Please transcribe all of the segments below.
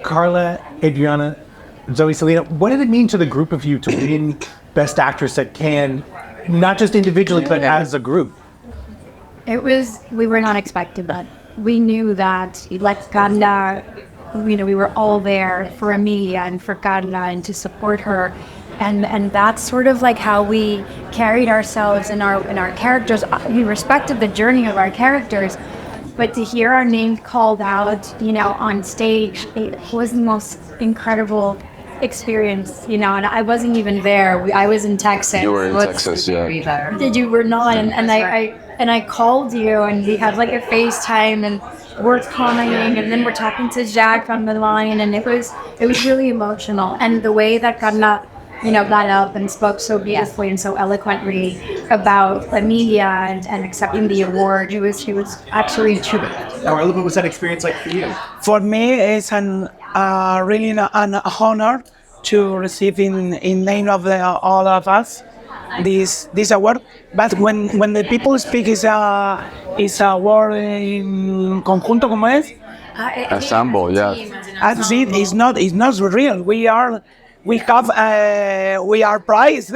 Karla, Adriana, Zoe Saldana, what did it mean to the group of you to win Best Actress at Cannes, not just individually, but as a group? We were not expecting that. We knew that, like Karla, we were all there for Emilia and for Karla and to support her. And that's sort of like how we carried ourselves in our characters. We respected the journey of our characters, but to hear our name called out, on stage, it was the most incredible experience, and I wasn't even there. I was in Texas. You were in Texas, yeah. You were not, and I called you, and we had like a FaceTime, and we're crying, and then we're talking to Jack on the line, and it was really emotional. And the way that Karla, got up and spoke so beautifully and so eloquently about Emilia and accepting the award, it was actually true. Now, what was that experience like for you? For me, it's really an honor to receive in name of all of us this award. But when the people speak, is a word in conjunto, como es? Ensemble, yeah. As it's not real. We are prized.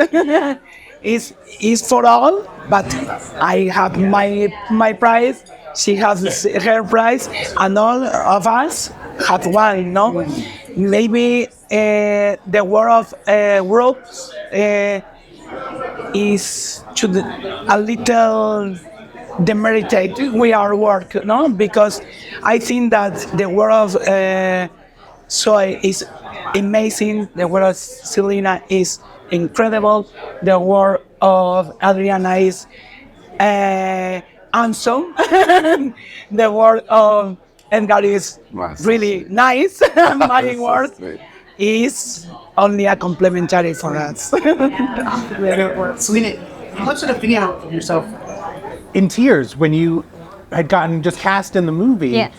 It's for all, but I have my prize. She has her prize, and all of us have one. No, maybe the word of group is a little demerited we our work, no? Because I think that the word of Zoe is amazing. The word of Selena is incredible. The word of Adriana is handsome. The word of Édgar is really nice. My word is only a complimentary for us. Selena, you posted a video of yourself in tears when you had gotten just cast in the movie. Yes.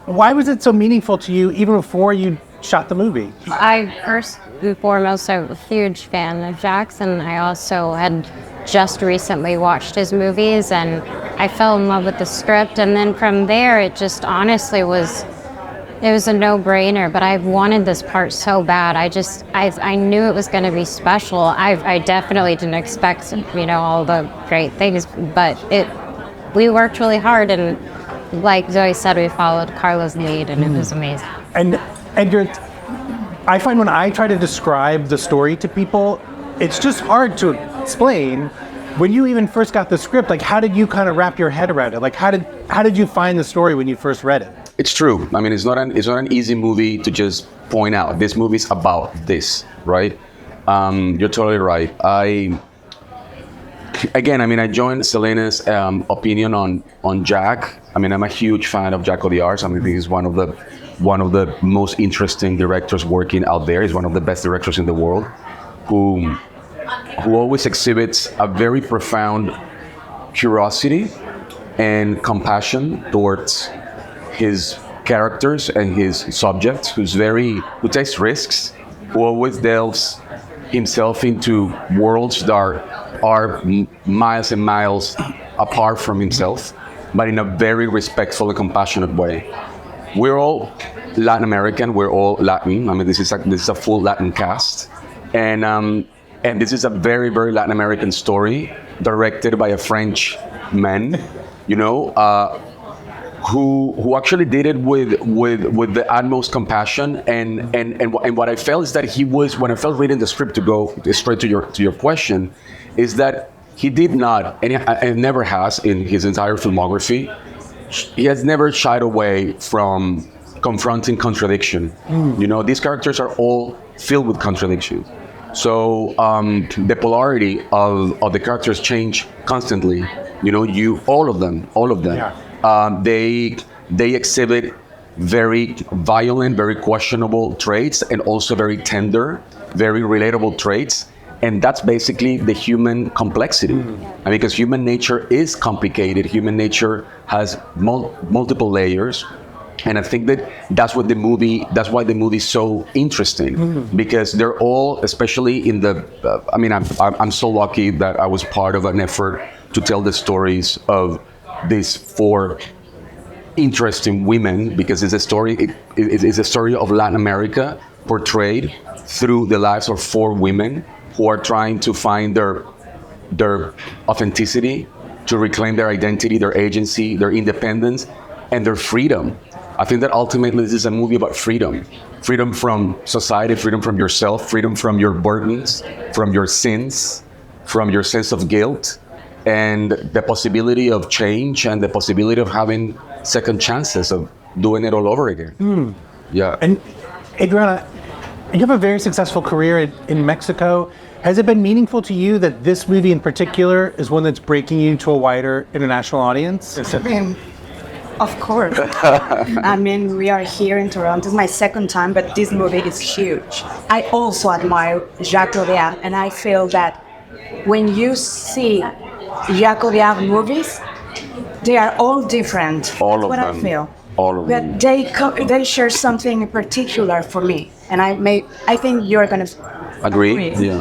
Why was it so meaningful to you even before you shot the movie? I first and foremost, I'm a huge fan of Jackson. I also had just recently watched his movies and I fell in love with the script. And then from there, it just honestly was a no-brainer, but I wanted this part so bad. I knew it was going to be special. I definitely didn't expect, all the great things, but we worked really hard, and like Zoe said, we followed Karla's lead, and it was amazing. And I find when I try to describe the story to people, it's just hard to explain. When you even first got the script, like how did you kind of wrap your head around it? Like how did you find the story when you first read it? It's true. I mean, it's not an easy movie to just point out. This movie's about this, right? You're totally right. I joined Selena's opinion on Jack. I mean, I'm a huge fan of Jack Audiard's. I mean, he's one of the most interesting directors working out there. He's one of the best directors in the world, who always exhibits a very profound curiosity and compassion towards his characters and his subjects, who takes risks, who always delves himself into worlds that are miles and miles apart from himself, but in a very respectful and compassionate way. We're all Latin American, we're all Latin. I mean, this is a full Latin cast, and this is a very, very Latin American story directed by a French man, who actually did it with the utmost compassion, and what I felt is that he was, when I felt reading the script, to go straight to your question, is that he did not, and never has in his entire filmography, he has never shied away from confronting contradiction. These characters are all filled with contradiction. So the polarity of the characters change constantly. All of them. Yeah. They exhibit very violent, very questionable traits, and also very tender, very relatable traits. And that's basically the human complexity. I mean, because human nature is complicated. Human nature has multiple layers. And I think that's why the movie is so interesting, because they're all, especially in the, I'm so lucky that I was part of an effort to tell the stories of these 4 interesting women because it's a story. It's a story of Latin America portrayed through the lives of 4 women who are trying to find their authenticity, to reclaim their identity, their agency, their independence, and their freedom. I think that ultimately this is a movie about freedom. Freedom from society, freedom from yourself, freedom from your burdens, from your sins, from your sense of guilt, and the possibility of change and the possibility of having second chances of doing it all over again. Yeah. And Adriana, you have a very successful career in Mexico. Has it been meaningful to you that this movie in particular is one that's breaking you to a wider international audience? Of course. I mean, we are here in Toronto. It's my second time, but this movie is huge. I also admire Jacques Audiard, and I feel that when you see Jacques Audiard movies, they are all different. All of That's what them. I feel. All of them. But they share something in particular for me, and I think you're gonna Agree? Yeah.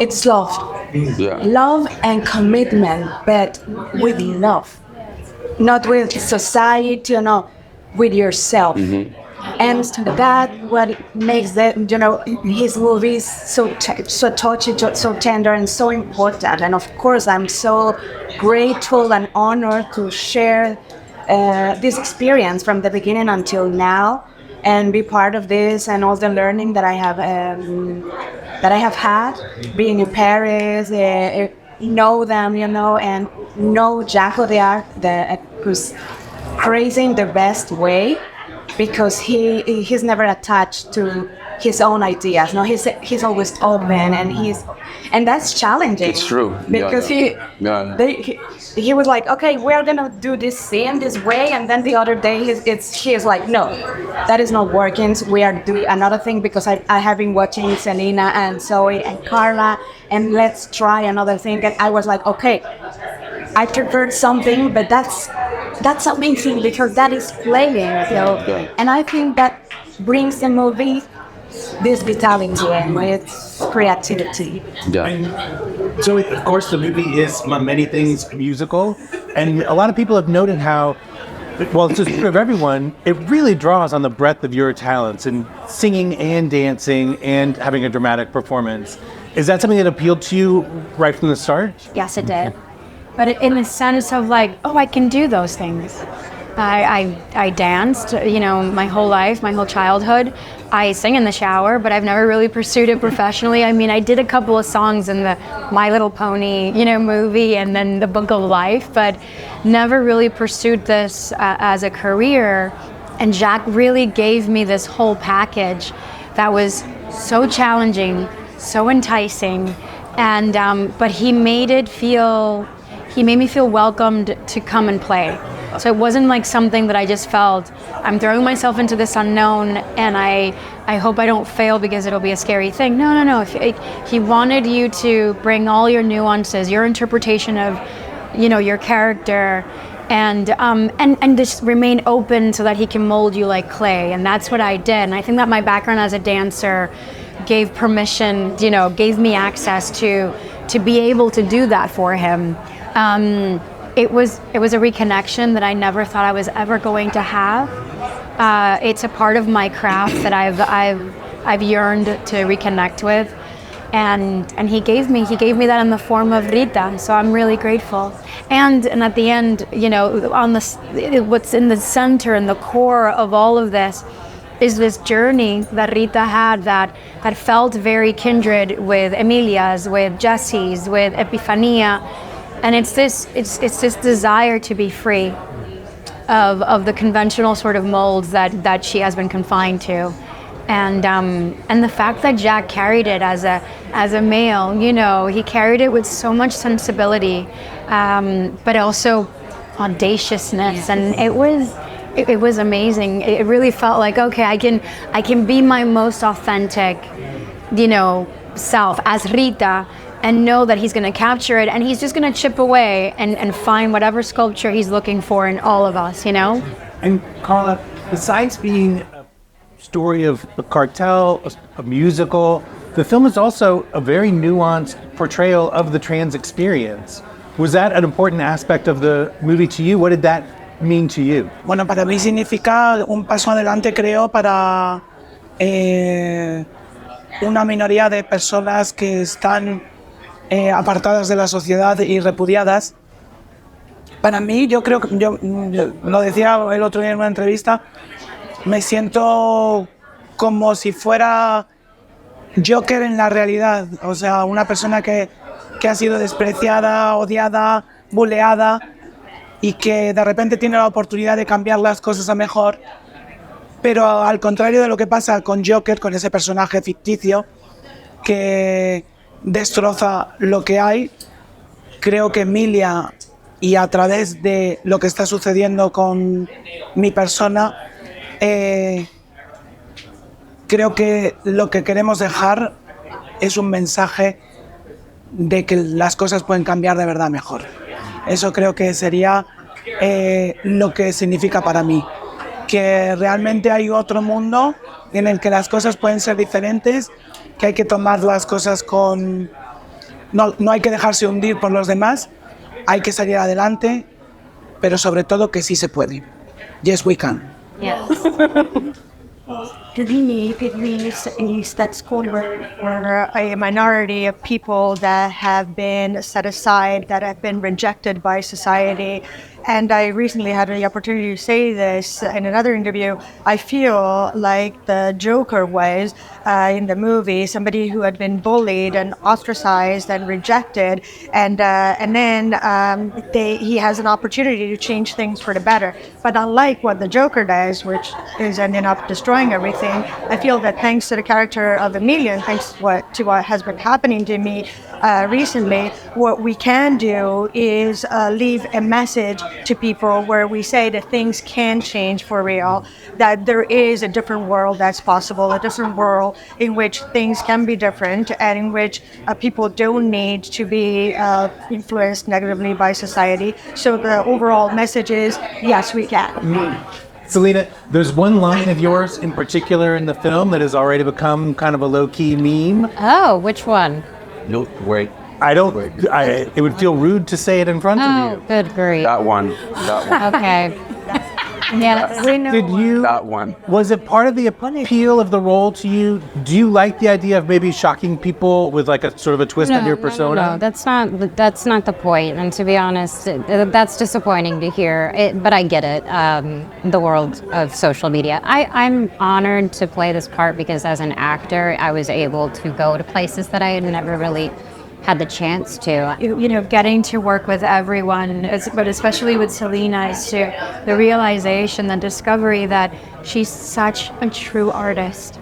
It's love. Yeah. Love and commitment, but with love. Not with society, with yourself. And that what makes his movies so touchy, so tender, and so important. And of course, I'm so grateful and honored to share this experience from the beginning until now, and be part of this and all the learning that I have had being in Paris. Know them, and know Jacques Audiard, who's crazy in the best way, because he's never attached to his own ideas. No, he's always open, and that's challenging. It's true. Because he was like, okay, we're gonna do this scene this way, and then the other day he's like, no, that is not working. So we are doing another thing, because I have been watching Selena and Zoe and Karla, and let's try another thing. And I was like, okay, I prepared something, but that's amazing, because that is playing. And I think that brings the movie this vitality and its creativity. Yeah. So, of course, the movie is, among many things, a musical. And a lot of people have noted how, well, it's just true of everyone, it really draws on the breadth of your talents in singing and dancing and having a dramatic performance. Is that something that appealed to you right from the start? Yes, it did. But in the sense of like, oh, I can do those things. I danced, my whole life, my whole childhood. I sing in the shower, but I've never really pursued it professionally. I mean, I did a couple of songs in the My Little Pony, movie, and then the Book of Life, but never really pursued this as a career. And Jacques really gave me this whole package that was so challenging, so enticing, and but he made me feel welcomed to come and play. So it wasn't like something that I just felt, I'm throwing myself into this unknown, and I hope I don't fail because it'll be a scary thing. No. He wanted you to bring all your nuances, your interpretation of, your character, and just remain open so that he can mold you like clay. And that's what I did. And I think that my background as a dancer gave permission, gave me access to be able to do that for him. It was a reconnection that I never thought I was ever going to have. It's a part of my craft that I've yearned to reconnect with, and he gave me that in the form of Rita. So I'm really grateful. And at the end, what's in the center and the core of all of this is this journey that Rita had that felt very kindred with Emilia's, with Jesse's, with Epifania. And it's this desire to be free of the conventional sort of molds that she has been confined to, and the fact that Jacques carried it as a male, he carried it with so much sensibility, but also audaciousness, and it was amazing. It really felt like, okay, I can be my most authentic, self as Rita, and know that he's going to capture it, and he's just going to chip away and find whatever sculpture he's looking for in all of us, And Karla, besides being a story of the cartel, a musical, the film is also a very nuanced portrayal of the trans experience. Was that an important aspect of the movie to you? What did that mean to you? Bueno, para mí significa un paso adelante, creo, para una minoría de personas que están apartadas de la sociedad y repudiadas. Para mí, yo creo que, yo lo decía el otro día en una entrevista, me siento como si fuera Joker en la realidad, o sea, una persona que ha sido despreciada, odiada, buleada y que de repente tiene la oportunidad de cambiar las cosas a mejor, pero al contrario de lo que pasa con Joker, con ese personaje ficticio que destroza lo que hay, creo que Emilia, y a través de lo que está sucediendo con mi persona, creo que lo que queremos dejar es un mensaje de que las cosas pueden cambiar de verdad mejor. Eso creo que sería lo que significa para mí, que realmente hay otro mundo en el que las cosas pueden ser diferentes, que hay que tomar las cosas con... No hay que dejarse hundir por los demás, hay que salir adelante, pero sobre todo que sí se puede. Yes, we can. Yes. That's for a minority of people that have been set aside, that have been rejected by society. And I recently had the opportunity to say this in another interview. I feel like the Joker was, in the movie, somebody who had been bullied and ostracized and rejected, and then he has an opportunity to change things for the better. But unlike what the Joker does, which is ending up destroying everything, I feel that thanks to the character of Emilia, and thanks to what has been happening to me recently, what we can do is leave a message to people where we say that things can change for real, that there is a different world that's possible, a different world in which things can be different, and in which people don't need to be influenced negatively by society. So the overall message is, yes, we can. Selena, there's one line of yours in particular in the film that has already become kind of a low-key meme. Oh, which one? No, wait. It would feel rude to say it in front of Oh, you. good grief. That one. Okay. Yes, we know. Did you? That one. Was it part of the appeal of the role to you? Do you like the idea of maybe shocking people with like a sort of a twist on your persona? No, that's not the point. And to be honest, that's disappointing to hear. But I get it. The world of social media. I'm honored to play this part because as an actor, I was able to go to places that I had never really had the chance to. You know, getting to work with everyone, but especially with Selena, is the realization, the discovery that she's such a true artist.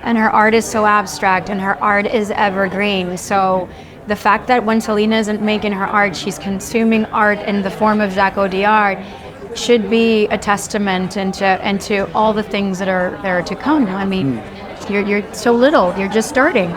And her art is so abstract and her art is evergreen. So the fact that when Selena isn't making her art, she's consuming art in the form of Jacques Audiard should be a testament and to all the things that are there to come. I mean, you're so little, you're just starting.